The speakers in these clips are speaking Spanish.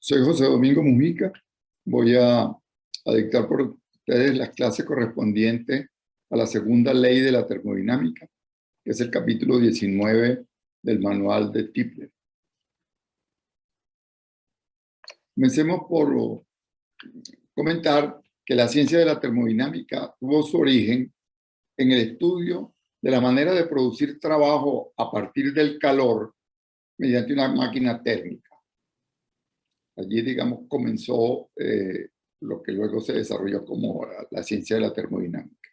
Soy José Domingo Mujica. Voy a dictar por ustedes las clases correspondientes a la segunda ley de la termodinámica, que es el capítulo 19 del manual de Tipler. Comencemos por comentar que la ciencia de la termodinámica tuvo su origen en el estudio de la manera de producir trabajo a partir del calor mediante una máquina térmica. Allí, digamos, comenzó lo que luego se desarrolló como la ciencia de la termodinámica.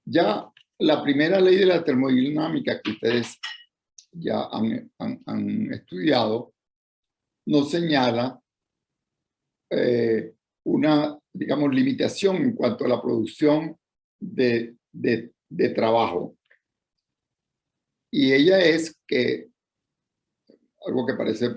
Ya la primera ley de la termodinámica que ustedes ya han estudiado nos señala una, digamos, limitación en cuanto a la producción de trabajo. Y ella es que, algo que parece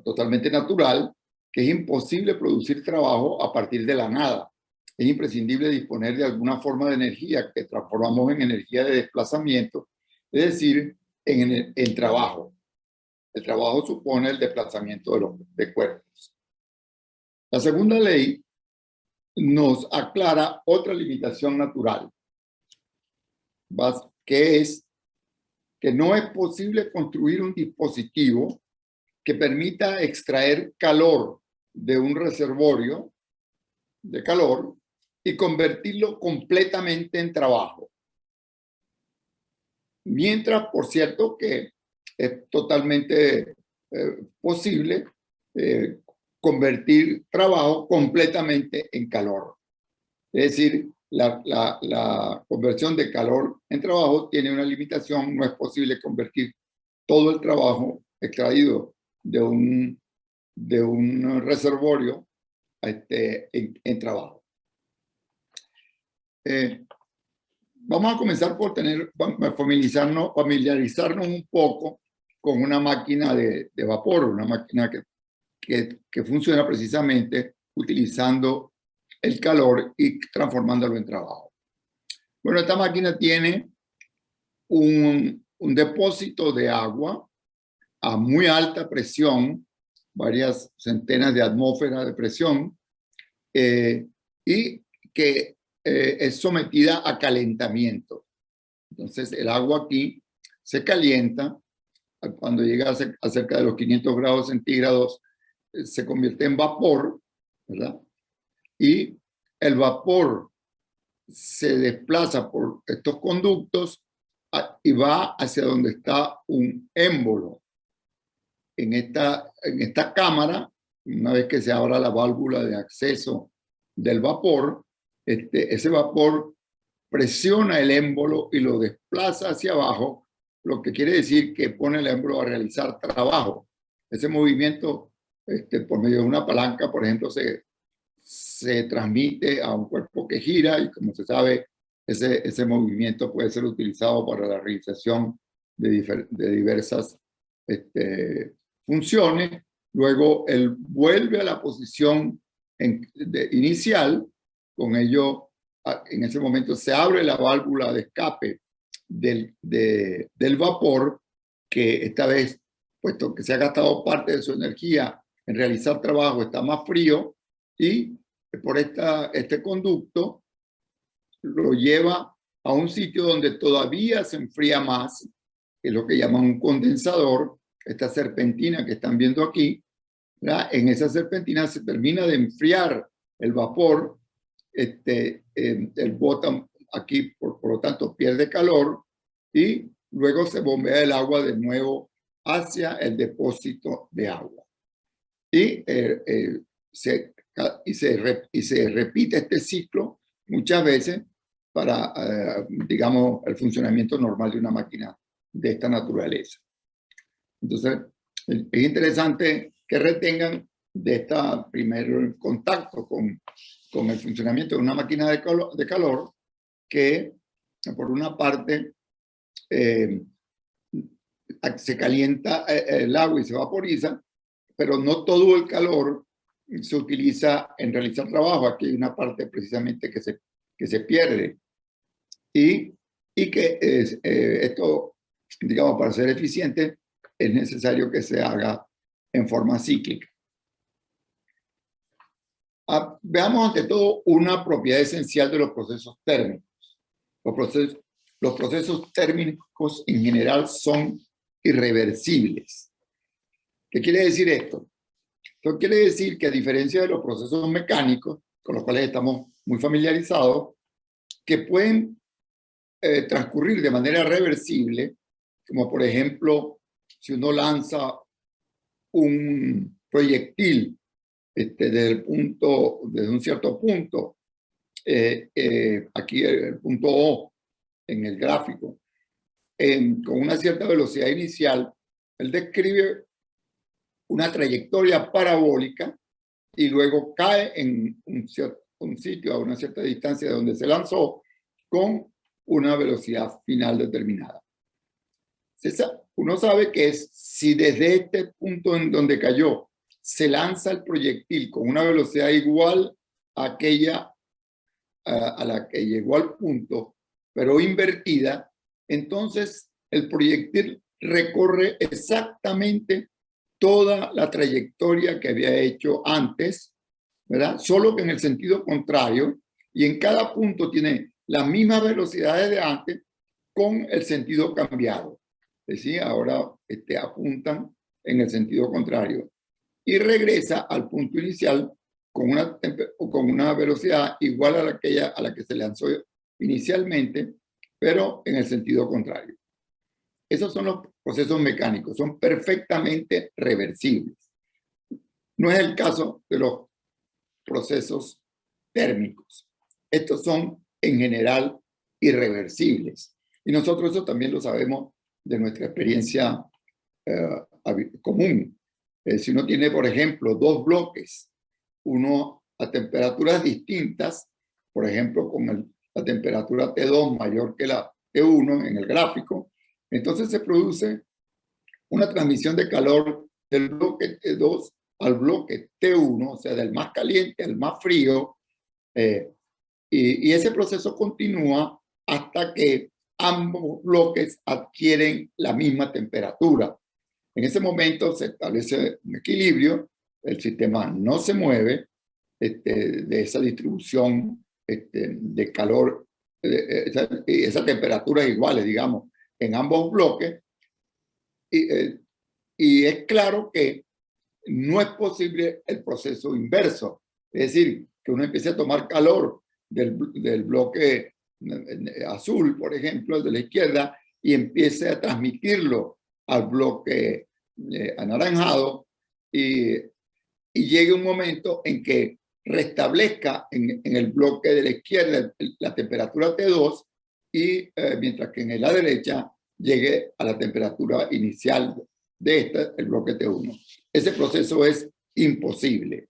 totalmente natural, que es imposible producir trabajo a partir de la nada. Es imprescindible disponer de alguna forma de energía que transformamos en energía de desplazamiento, es decir, en trabajo. El trabajo supone el desplazamiento de cuerpos. La segunda ley nos aclara otra limitación natural, que es que no es posible construir un dispositivo que permita extraer calor de un reservorio de calor y convertirlo completamente en trabajo. Mientras, por cierto, que es totalmente posible convertir trabajo completamente en calor. Es decir, la conversión de calor en trabajo tiene una limitación. No es posible convertir todo el trabajo extraído de un reservorio en trabajo. Vamos a comenzar por familiarizarnos un poco con una máquina de vapor, una máquina que funciona precisamente utilizando el calor y transformándolo en trabajo. Bueno, esta máquina tiene un depósito de agua a muy alta presión, varias centenas de atmósferas de presión, y que es sometida a calentamiento. Entonces, el agua aquí se calienta. Cuando llega a cerca de los 500 grados centígrados, se convierte en vapor, ¿verdad? Y el vapor se desplaza por estos conductos y va hacia donde está un émbolo. En esta cámara, una vez que se abra la válvula de acceso del vapor, ese vapor presiona el émbolo y lo desplaza hacia abajo, lo que quiere decir que pone el émbolo a realizar trabajo. Ese movimiento, por medio de una palanca, por ejemplo, se transmite a un cuerpo que gira, y como se sabe, ese movimiento puede ser utilizado para la realización de diversas funciones. Luego él vuelve a la posición inicial. Con ello, en ese momento se abre la válvula de escape del vapor, que esta vez, puesto que se ha gastado parte de su energía en realizar trabajo, está más frío, y por este conducto lo lleva a un sitio donde todavía se enfría más, que es lo que llaman un condensador. Esta serpentina que están viendo aquí, ¿verdad? En esa serpentina se termina de enfriar el vapor, el bota aquí, por lo tanto, pierde calor, y luego se bombea el agua de nuevo hacia el depósito de agua. Y se repite este ciclo muchas veces para, digamos, el funcionamiento normal de una máquina de esta naturaleza. Entonces, es interesante que retengan de este primer contacto con el funcionamiento de una máquina de calor, que por una parte se calienta el agua y se vaporiza, pero no todo el calor se utiliza en realizar trabajo. Aquí hay una parte precisamente que se pierde, y que esto, digamos, para ser eficiente, es necesario que se haga en forma cíclica. Veamos ante todo una propiedad esencial de los procesos térmicos. Los procesos térmicos en general son irreversibles. ¿Qué quiere decir esto? Esto quiere decir que a diferencia de los procesos mecánicos, con los cuales estamos muy familiarizados, que pueden transcurrir de manera reversible, como por ejemplo, si uno lanza un proyectil desde un cierto punto, aquí el punto O en el gráfico, con una cierta velocidad inicial, él describe una trayectoria parabólica y luego cae en un sitio a una cierta distancia de donde se lanzó con una velocidad final determinada. Uno sabe que si desde este punto en donde cayó se lanza el proyectil con una velocidad igual a aquella a la que llegó al punto, pero invertida, entonces el proyectil recorre exactamente toda la trayectoria que había hecho antes, ¿verdad? Solo que en el sentido contrario, y en cada punto tiene las mismas velocidades de antes con el sentido cambiado. Es decir, ahora apuntan en el sentido contrario y regresa al punto inicial con una velocidad igual a la que se lanzó inicialmente, pero en el sentido contrario. Esos son los procesos mecánicos, son perfectamente reversibles. No es el caso de los procesos térmicos. Estos son en general irreversibles. Y nosotros eso también lo sabemos de nuestra experiencia común. Si uno tiene, por ejemplo, dos bloques, uno a temperaturas distintas, por ejemplo, con la temperatura T2 mayor que la T1 en el gráfico, entonces se produce una transmisión de calor del bloque T2 al bloque T1, o sea, del más caliente al más frío, y ese proceso continúa hasta que ambos bloques adquieren la misma temperatura. En ese momento se establece un equilibrio, el sistema no se mueve de esa distribución de calor, esa temperatura iguales, digamos, en ambos bloques, y es claro que no es posible el proceso inverso, es decir, que uno empiece a tomar calor del bloque azul, por ejemplo, el de la izquierda, y empiece a transmitirlo al bloque anaranjado y llegue un momento en que restablezca en el bloque de la izquierda la temperatura T2 y mientras que en la derecha llegue a la temperatura inicial de el bloque T1. Ese proceso es imposible.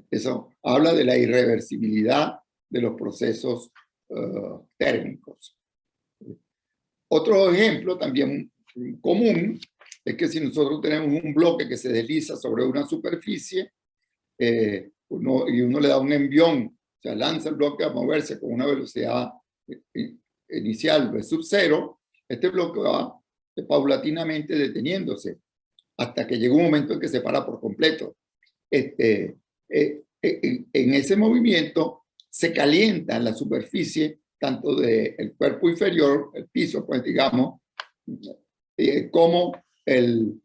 Eso habla de la irreversibilidad de los procesos térmicos. Otro ejemplo también común es que si nosotros tenemos un bloque que se desliza sobre una superficie uno le da un envión, o sea, lanza el bloque a moverse con una velocidad inicial de sub cero, este bloque va paulatinamente deteniéndose hasta que llega un momento en que se para por completo. En ese movimiento se calienta la superficie tanto del cuerpo inferior, el piso, pues digamos, como el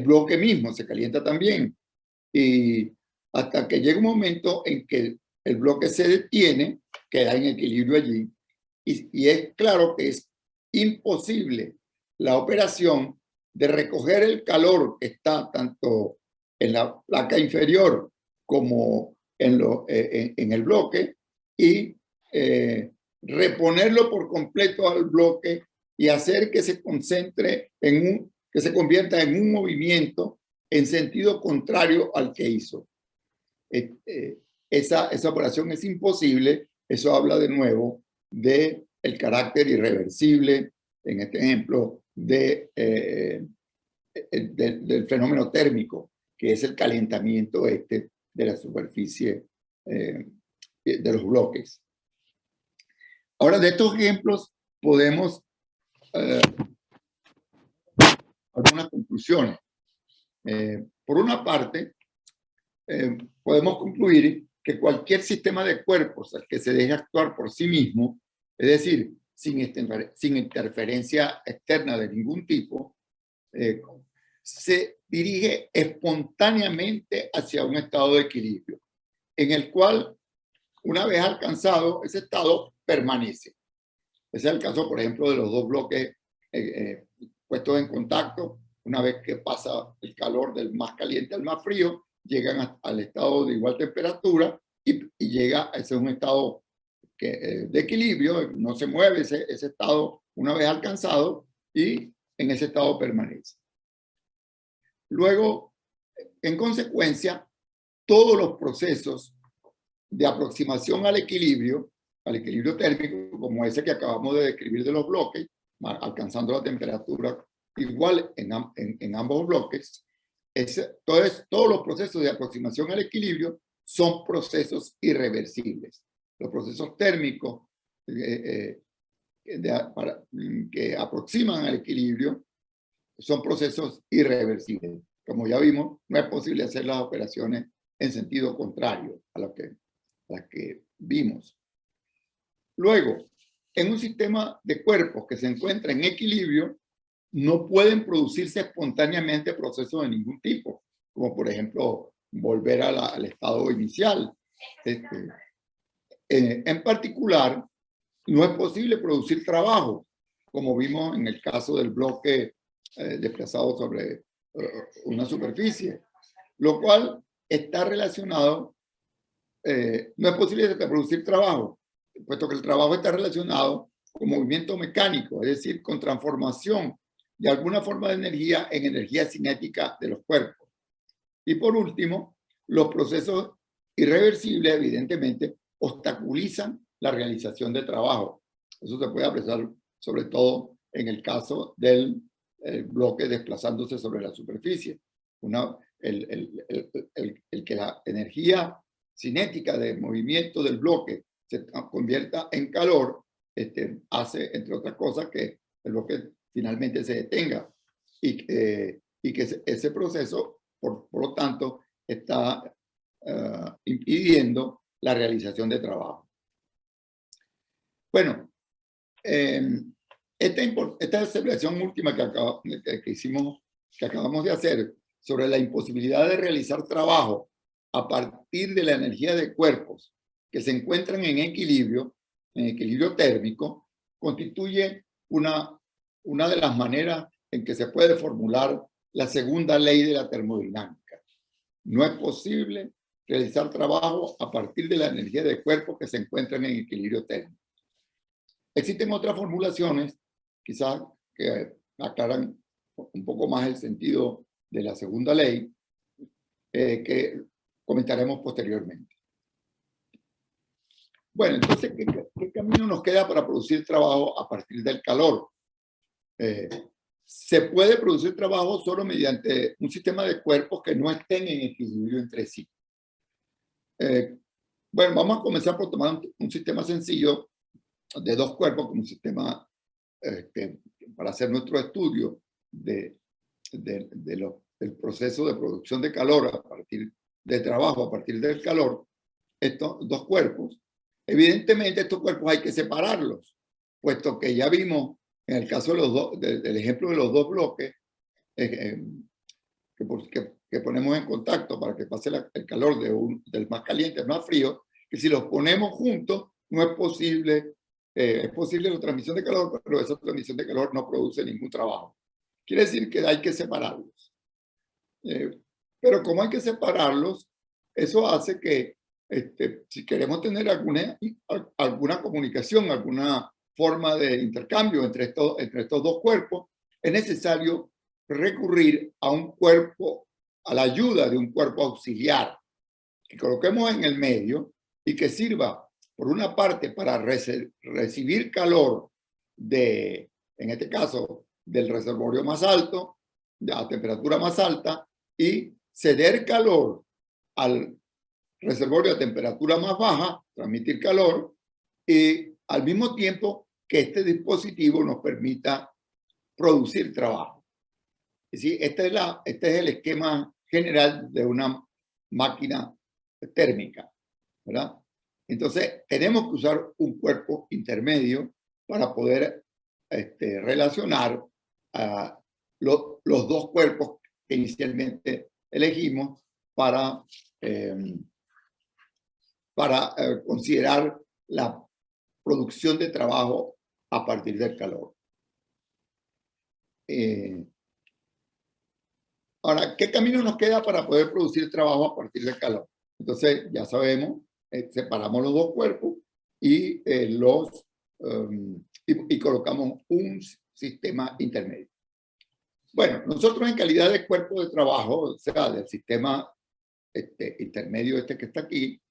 bloque mismo se calienta también. Y hasta que llega un momento en que el bloque se detiene, queda en equilibrio allí, y es claro que es imposible la operación de recoger el calor que está tanto en la placa inferior como en el bloque y reponerlo por completo al bloque y hacer que se concentre que se convierta en un movimiento en sentido contrario al que hizo. Esa operación es imposible. Eso habla de nuevo del carácter irreversible, en este ejemplo, del fenómeno térmico, que es el calentamiento de la superficie de los bloques. Ahora, de estos ejemplos podemos algunas conclusiones. Por una parte, podemos concluir que cualquier sistema de cuerpos al que se deje actuar por sí mismo, es decir, sin interferencia externa de ningún tipo, se dirige espontáneamente hacia un estado de equilibrio, en el cual, una vez alcanzado, ese estado permanece. Ese es el caso, por ejemplo, de los dos bloques puestos en contacto. Una vez que pasa el calor del más caliente al más frío, llegan al estado de igual temperatura y llega a ese un estado de equilibrio, no se mueve ese estado una vez alcanzado y en ese estado permanece. Luego, en consecuencia, todos los procesos de aproximación al equilibrio térmico, como ese que acabamos de describir de los bloques, alcanzando la temperatura igual en ambos bloques, todos los procesos de aproximación al equilibrio son procesos irreversibles. Los procesos térmicos que aproximan al equilibrio son procesos irreversibles. Como ya vimos, no es posible hacer las operaciones en sentido contrario a las que vimos. Luego, en un sistema de cuerpos que se encuentra en equilibrio, no pueden producirse espontáneamente procesos de ningún tipo, como por ejemplo volver al estado inicial. En particular, no es posible producir trabajo, como vimos en el caso del bloque desplazado sobre una superficie, lo cual está relacionado, no es posible producir trabajo, puesto que el trabajo está relacionado con movimiento mecánico, es decir, con transformación de alguna forma de energía en energía cinética de los cuerpos. Y por último, los procesos irreversibles, evidentemente, obstaculizan la realización de trabajo. Eso se puede apreciar sobre todo en el caso del bloque desplazándose sobre la superficie. El que la energía cinética de movimiento del bloque se convierta en calor, hace, entre otras cosas, que el bloque finalmente se detenga y que ese proceso, por lo tanto, está impidiendo la realización de trabajo. Bueno, esta observación última que acabamos de hacer sobre la imposibilidad de realizar trabajo a partir de la energía de cuerpos que se encuentran en equilibrio térmico, constituye una de las maneras en que se puede formular la segunda ley de la termodinámica. No es posible realizar trabajo a partir de la energía de cuerpos que se encuentran en equilibrio térmico. Existen otras formulaciones, quizás, que aclaran un poco más el sentido de la segunda ley, que comentaremos posteriormente. Bueno, entonces, ¿qué camino nos queda para producir trabajo a partir del calor? Se puede producir trabajo solo mediante un sistema de cuerpos que no estén en equilibrio entre sí. Bueno, vamos a comenzar por tomar un sistema sencillo de dos cuerpos como un sistema para hacer nuestro estudio del proceso de producción de calor a partir de trabajo, a partir del calor. Estos dos cuerpos, evidentemente estos cuerpos hay que separarlos, puesto que ya vimos en el caso de del ejemplo de los dos bloques que ponemos en contacto para que pase el calor del más caliente al más frío, que si los ponemos juntos no es posible. Es posible la transmisión de calor, pero esa transmisión de calor no produce ningún trabajo. Quiere decir que hay que separarlos. Pero como hay que separarlos, eso hace que si queremos tener alguna comunicación, alguna forma de intercambio entre estos dos cuerpos, es necesario recurrir a la ayuda de un cuerpo auxiliar que coloquemos en el medio y que sirva, por una parte, para recibir calor en este caso, del reservorio más alto, a temperatura más alta, y ceder calor al reservorio a temperatura más baja, transmitir calor, y al mismo tiempo que este dispositivo nos permita producir trabajo. Es decir, este es el esquema general de una máquina térmica, ¿verdad? Entonces, tenemos que usar un cuerpo intermedio para poder relacionar los dos cuerpos que inicialmente elegimos para considerar la producción de trabajo a partir del calor. Ahora, ¿qué camino nos queda para poder producir trabajo a partir del calor? Entonces, ya sabemos, separamos los dos cuerpos y, y colocamos un sistema intermedio. Bueno, nosotros en calidad de cuerpo de trabajo, o sea, del sistema intermedio que está aquí,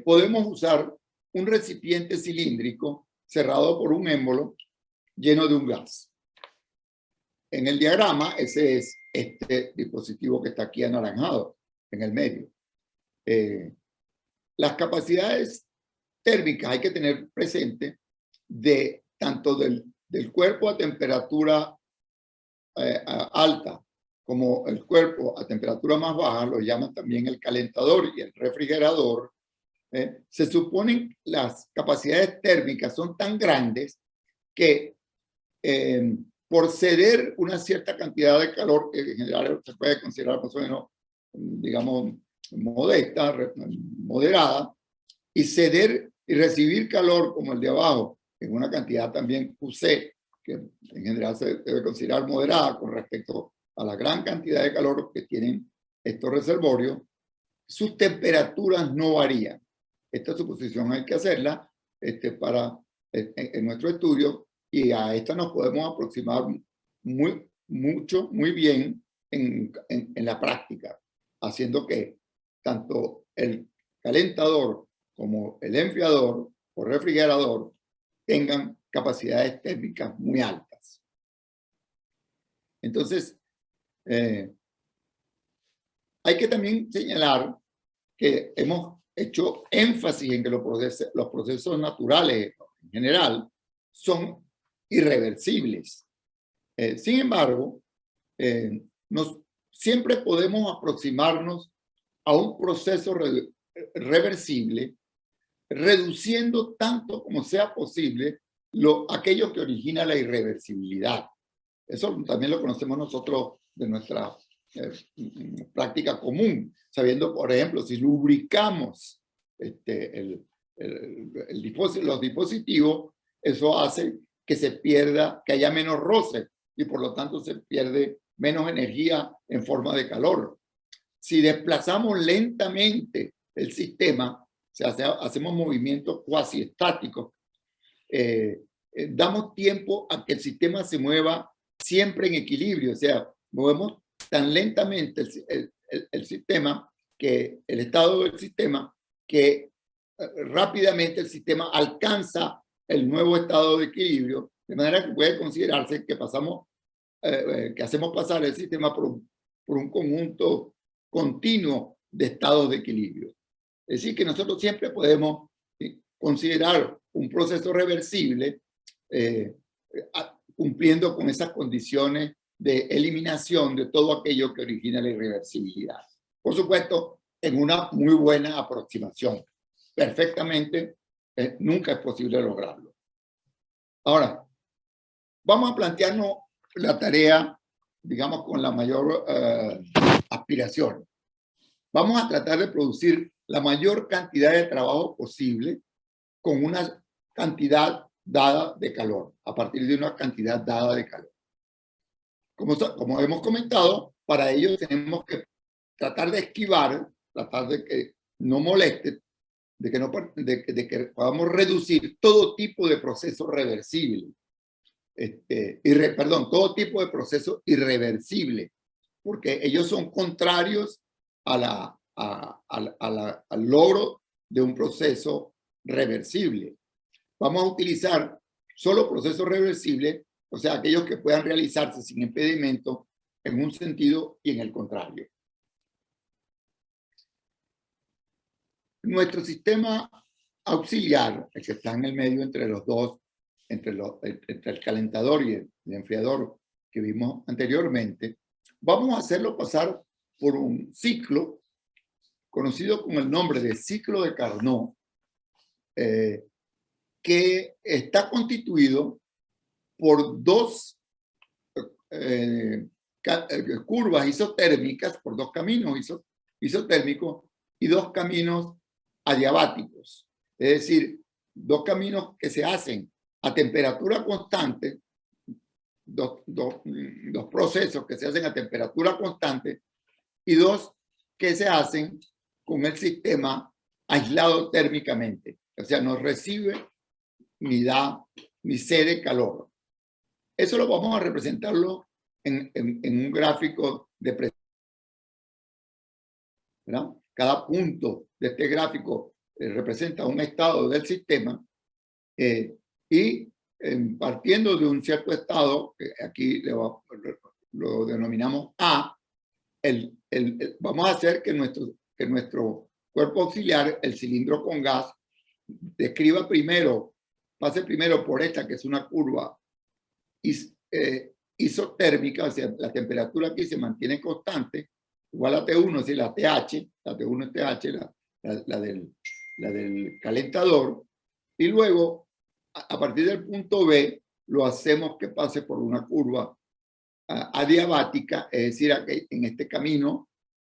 podemos usar un recipiente cilíndrico cerrado por un émbolo lleno de un gas. En el diagrama, ese es este dispositivo que está aquí anaranjado en el medio. Las capacidades térmicas hay que tener presente de tanto del cuerpo a temperatura alta como el cuerpo a temperatura más baja, lo llaman también el calentador y el refrigerador. Se suponen las capacidades térmicas son tan grandes que por ceder una cierta cantidad de calor, que en general se puede considerar más o menos, digamos, modesta, moderada, y ceder y recibir calor como el de abajo, en una cantidad también QC, que en general se debe considerar moderada con respecto a la gran cantidad de calor que tienen estos reservorios, sus temperaturas no varían. Esta suposición hay que hacerla en nuestro estudio, y a esta nos podemos aproximar muy bien en la práctica, haciendo que tanto el calentador como el enfriador o refrigerador tengan capacidades térmicas muy altas. Entonces, hay que también señalar que hemos hecho énfasis en que los procesos naturales en general son irreversibles. Sin embargo, siempre podemos aproximarnos a un proceso reversible, reduciendo tanto como sea posible aquello que origina la irreversibilidad. Eso también lo conocemos nosotros de nuestra práctica común, sabiendo, por ejemplo, si lubricamos los dispositivos, eso hace que se pierda, que haya menos roce y por lo tanto se pierde menos energía en forma de calor. Si desplazamos lentamente el sistema, o sea, hacemos movimientos cuasi estáticos, damos tiempo a que el sistema se mueva siempre en equilibrio, o sea, movemos tan lentamente el sistema, que el estado del sistema, que rápidamente el sistema alcanza el nuevo estado de equilibrio, de manera que puede considerarse que hacemos pasar el sistema por un conjunto continuo de estados de equilibrio. Es decir, que nosotros siempre podemos considerar un proceso reversible cumpliendo con esas condiciones de eliminación de todo aquello que origina la irreversibilidad. Por supuesto, en una muy buena aproximación. Perfectamente, nunca es posible lograrlo. Ahora, vamos a plantearnos la tarea, digamos, con la mayor aspiración. Vamos a tratar de producir la mayor cantidad de trabajo posible con una cantidad dada de calor, a partir de una cantidad dada de calor. Como hemos comentado, para ello tenemos que tratar de esquivar, tratar de que no moleste, de que podamos reducir todo tipo de proceso reversible. Todo tipo de proceso irreversible, porque ellos son contrarios al logro de un proceso reversible. Vamos a utilizar solo procesos reversibles, o sea, aquellos que puedan realizarse sin impedimento en un sentido y en el contrario. Nuestro sistema auxiliar, el que está en el medio entre los dos, entre el calentador y el enfriador que vimos anteriormente, vamos a hacerlo pasar por un ciclo conocido con el nombre de ciclo de Carnot, que está constituido por dos curvas isotérmicas, por dos caminos isotérmicos y dos caminos adiabáticos. Es decir, dos caminos que se hacen a temperatura constante, dos procesos que se hacen a temperatura constante y dos que se hacen con el sistema aislado térmicamente. O sea, no recibe ni da ni cede calor. Eso lo vamos a representarlo en un gráfico de presión, ¿verdad? Cada punto de este gráfico representa un estado del sistema y partiendo de un cierto estado, que aquí lo denominamos A, vamos a hacer que nuestro cuerpo auxiliar, el cilindro con gas, pase primero por esta, que es una curva isotérmica, o sea, la temperatura aquí se mantiene constante, igual a T1, es decir, la T1 es TH, la del calentador, y luego, a partir del punto B, lo hacemos que pase por una curva adiabática, es decir, en este camino,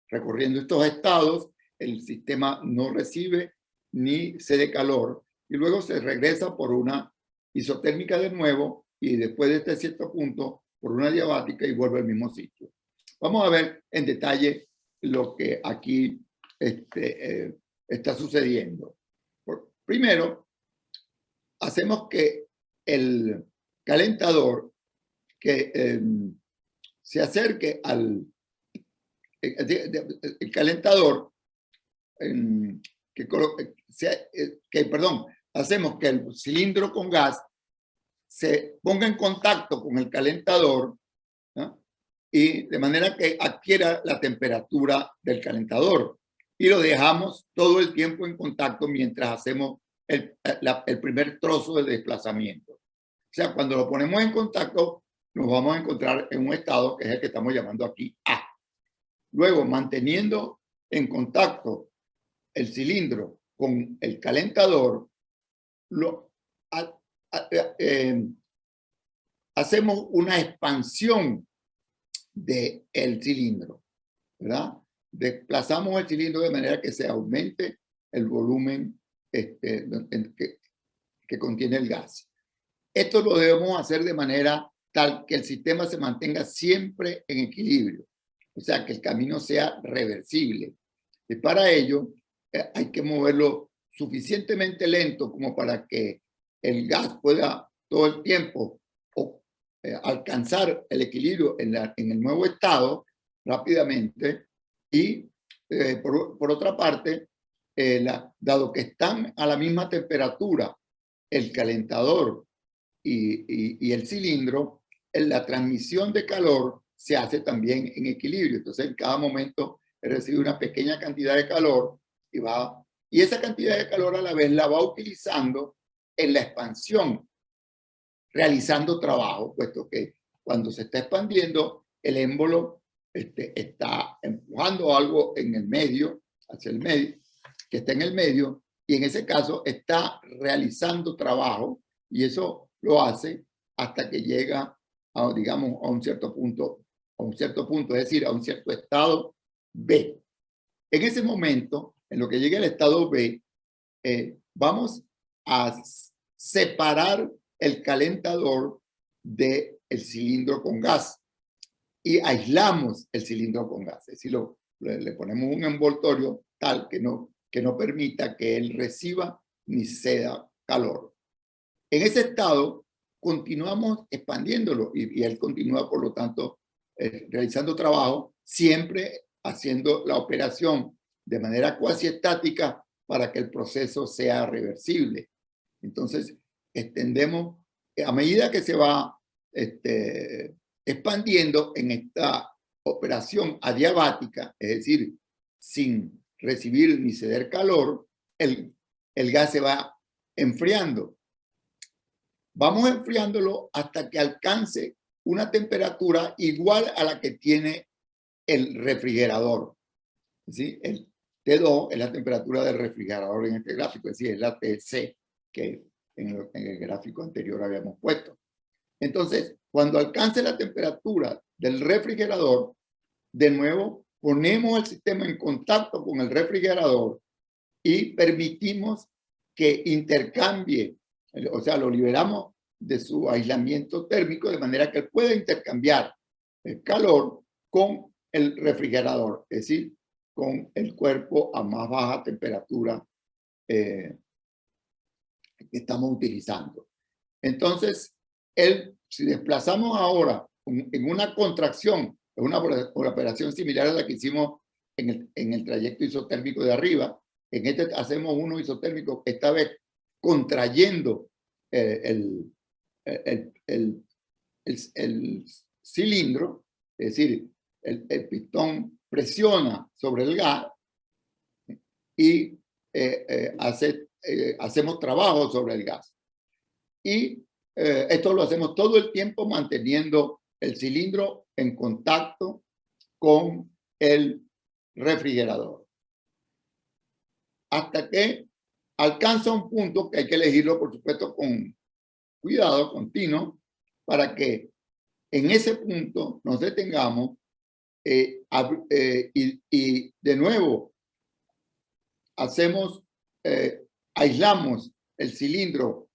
recorriendo estos estados, el sistema no recibe ni cede calor, y luego se regresa por una isotérmica de nuevo, y después de este cierto punto, por una adiabática y vuelve al mismo sitio. Vamos a ver en detalle lo que aquí está sucediendo. Primero, hacemos que el calentador se acerque el calentador hacemos que el cilindro con gas se ponga en contacto con el calentador, ¿no? Y de manera que adquiera la temperatura del calentador y lo dejamos todo el tiempo en contacto mientras hacemos el primer trozo de desplazamiento. O sea, cuando lo ponemos en contacto nos vamos a encontrar en un estado que es el que estamos llamando aquí A. Luego, manteniendo en contacto el cilindro con el calentador, hacemos una expansión del cilindro, ¿verdad? Desplazamos el cilindro de manera que se aumente el volumen que contiene el gas. Esto lo debemos hacer de manera tal que el sistema se mantenga siempre en equilibrio, o sea, que el camino sea reversible. Y para ello hay que moverlo suficientemente lento como para que el gas pueda todo el tiempo alcanzar el equilibrio en el nuevo estado rápidamente y por otra parte, dado que están a la misma temperatura el calentador y el cilindro, la transmisión de calor se hace también en equilibrio. Entonces, en cada momento recibe una pequeña cantidad de calor y esa cantidad de calor a la vez la va utilizando en la expansión, realizando trabajo, puesto que cuando se está expandiendo, el émbolo está empujando algo en el medio, hacia el medio, que está en el medio, y en ese caso está realizando trabajo, y eso lo hace hasta que llega a, digamos, a un cierto punto, es decir, a un cierto estado B. En ese momento, en lo que llegue al estado B, vamos a separar el calentador del cilindro con gas y aislamos el cilindro con gas. Es decir, le ponemos un envoltorio tal que no permita que él reciba ni ceda calor. En ese estado, continuamos expandiéndolo y él continúa, por lo tanto, realizando trabajo, siempre haciendo la operación de manera cuasi estática para que el proceso sea reversible. Entonces, extendemos, a medida que se va expandiendo en esta operación adiabática, es decir, sin recibir ni ceder calor, el gas se va enfriando. Vamos enfriándolo hasta que alcance una temperatura igual a la que tiene el refrigerador. ¿Sí? T2 es la temperatura del refrigerador en este gráfico, es decir, es la TC que en el gráfico anterior habíamos puesto. Entonces, cuando alcance la temperatura del refrigerador, de nuevo ponemos el sistema en contacto con el refrigerador y permitimos que intercambie, o sea, lo liberamos de su aislamiento térmico de manera que pueda intercambiar el calor con el refrigerador, es decir, con el cuerpo a más baja temperatura que estamos utilizando. Entonces, si desplazamos ahora en una contracción, en una operación similar a la que hicimos en el trayecto isotérmico de arriba, en este hacemos uno isotérmico, esta vez contrayendo el cilindro, es decir, el pistón presiona sobre el gas y hacemos trabajo sobre el gas. Y esto lo hacemos todo el tiempo manteniendo el cilindro en contacto con el refrigerador. Hasta que alcanza un punto que hay que elegirlo, por supuesto, con cuidado, continuo, para que en ese punto nos detengamos y de nuevo aislamos el cilindro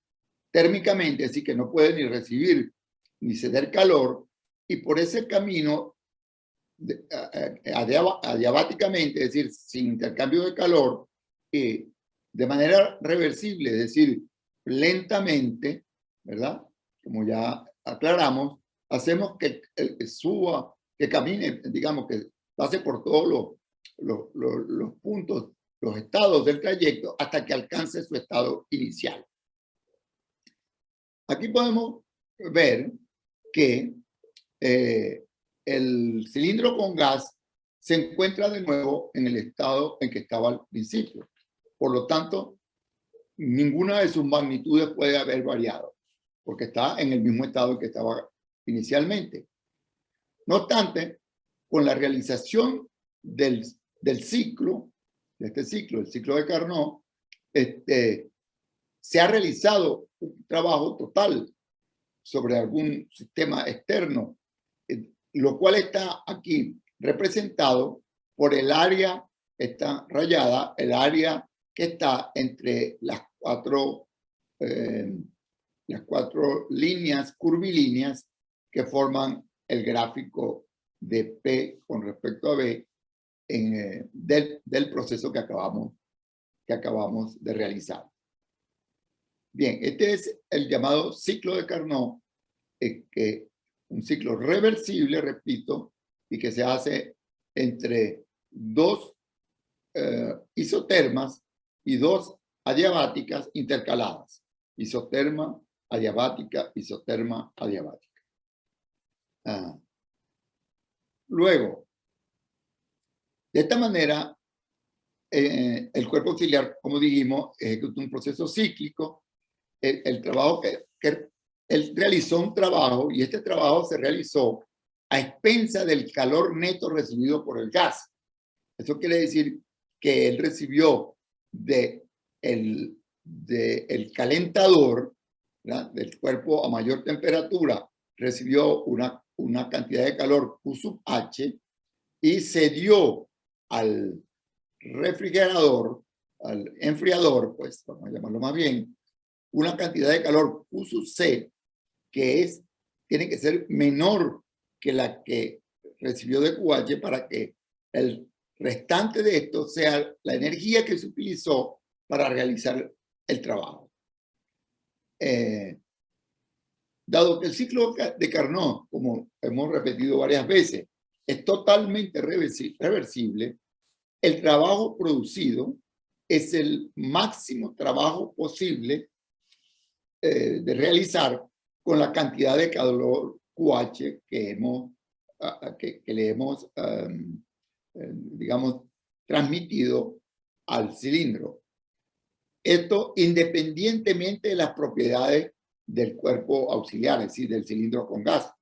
térmicamente, así que no puede ni recibir ni ceder calor, y por ese camino adiabáticamente, es decir, sin intercambio de calor, de manera reversible, es decir, lentamente, ¿verdad? Como ya aclaramos, hacemos que suba, que camine, digamos, que pase por todos los puntos, los estados del trayecto hasta que alcance su estado inicial. Aquí podemos ver que el cilindro con gas se encuentra de nuevo en el estado en que estaba al principio. Por lo tanto, ninguna de sus magnitudes puede haber variado, porque está en el mismo estado en que estaba inicialmente. No obstante, con la realización del ciclo, de este ciclo, el ciclo de Carnot, se ha realizado un trabajo total sobre algún sistema externo, lo cual está aquí representado por el área, está rayada, el área que está entre las cuatro líneas curvilíneas que forman el gráfico de P con respecto a B del proceso que acabamos de realizar. Bien, este es el llamado ciclo de Carnot, un ciclo reversible, repito, y que se hace entre dos isotermas y dos adiabáticas intercaladas. Isoterma, adiabática, isoterma, adiabática. Luego, de esta manera, el cuerpo auxiliar, como dijimos, ejecuta un proceso cíclico. El trabajo que él realizó un trabajo, y este trabajo se realizó a expensa del calor neto recibido por el gas. Eso quiere decir que él recibió del calentador, ¿verdad?, del cuerpo a mayor temperatura, recibió una cantidad de calor Q sub H y se dio al refrigerador, al enfriador, pues vamos a llamarlo más bien, una cantidad de calor Q sub C que tiene que ser menor que la que recibió de QH para que el restante de esto sea la energía que se utilizó para realizar el trabajo. Dado que el ciclo de Carnot, como hemos repetido varias veces, es totalmente reversible, el trabajo producido es el máximo trabajo posible de realizar con la cantidad de calor QH que le hemos, digamos, transmitido al cilindro. Esto independientemente de las propiedades del cuerpo auxiliar, es decir, del cilindro con gas.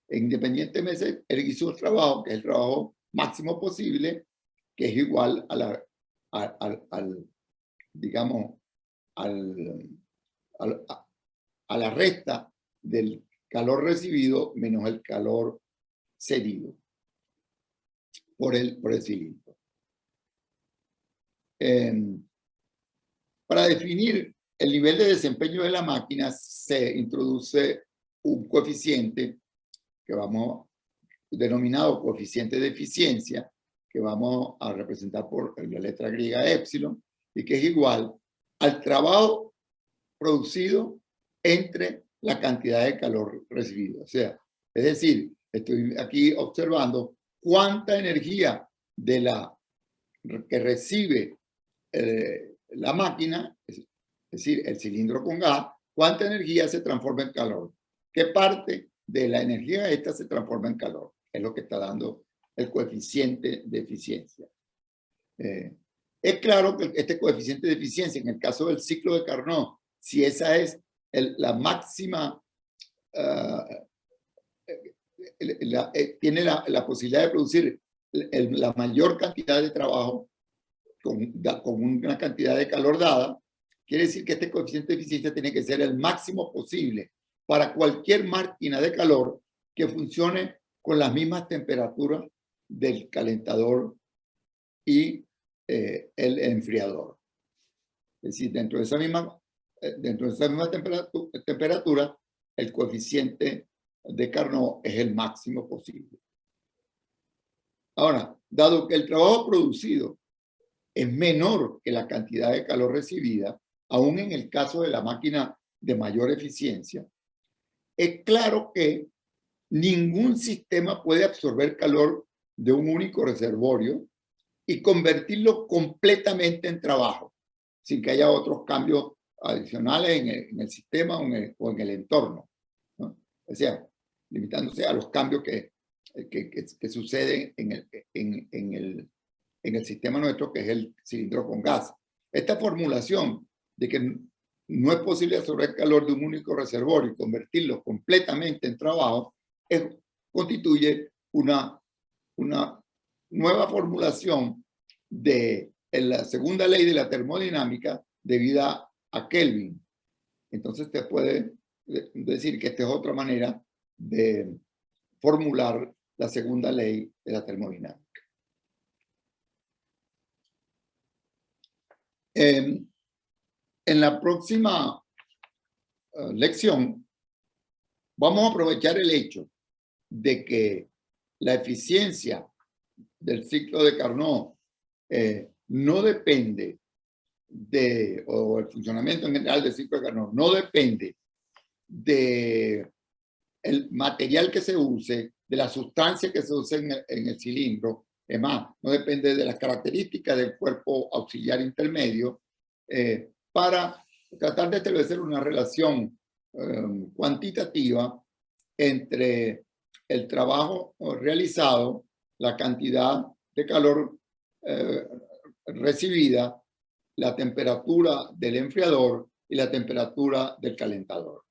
Independientemente, él hizo un trabajo que es el trabajo máximo posible que es igual a la, digamos, a la resta del calor recibido menos el calor cedido por el cilindro. Para definir el nivel de desempeño de la máquina se introduce un coeficiente que denominado coeficiente de eficiencia, que vamos a representar por la letra griega epsilon, y que es igual al trabajo producido entre la cantidad de calor recibido. O sea, es decir, estoy aquí observando cuánta energía que recibe la máquina, es decir, el cilindro con gas, cuánta energía se transforma en calor. ¿Qué parte de la energía esta se transforma en calor? Es lo que está dando el coeficiente de eficiencia. Es claro que este coeficiente de eficiencia, en el caso del ciclo de Carnot, si esa es la máxima, tiene la posibilidad de producir la mayor cantidad de trabajo con una cantidad de calor dada, quiere decir que este coeficiente de eficiencia tiene que ser el máximo posible para cualquier máquina de calor que funcione con las mismas temperaturas del calentador y el enfriador. Es decir, dentro de esa misma temperatura, el coeficiente de Carnot es el máximo posible. Ahora, dado que el trabajo producido es menor que la cantidad de calor recibida, aún en el caso de la máquina de mayor eficiencia, es claro que ningún sistema puede absorber calor de un único reservorio y convertirlo completamente en trabajo, sin que haya otros cambios adicionales en el sistema o en el entorno, ¿no? O sea, limitándose a los cambios que suceden en el sistema nuestro, que es el cilindro con gas. Esta formulación de que no es posible absorber calor de un único reservorio y convertirlo completamente en trabajo, constituye una nueva formulación de la segunda ley de la termodinámica debida a Kelvin. Entonces te puede decir que esta es otra manera de formular la segunda ley de la termodinámica. En la próxima lección vamos a aprovechar el hecho de que la eficiencia del ciclo de Carnot no depende o el funcionamiento en general del ciclo de Carnot no depende de el material que se use, de la sustancia que se use en el cilindro. Es más, no depende de las características del cuerpo auxiliar intermedio, para tratar de establecer una relación cuantitativa entre el trabajo realizado, la cantidad de calor recibida, la temperatura del enfriador y la temperatura del calentador.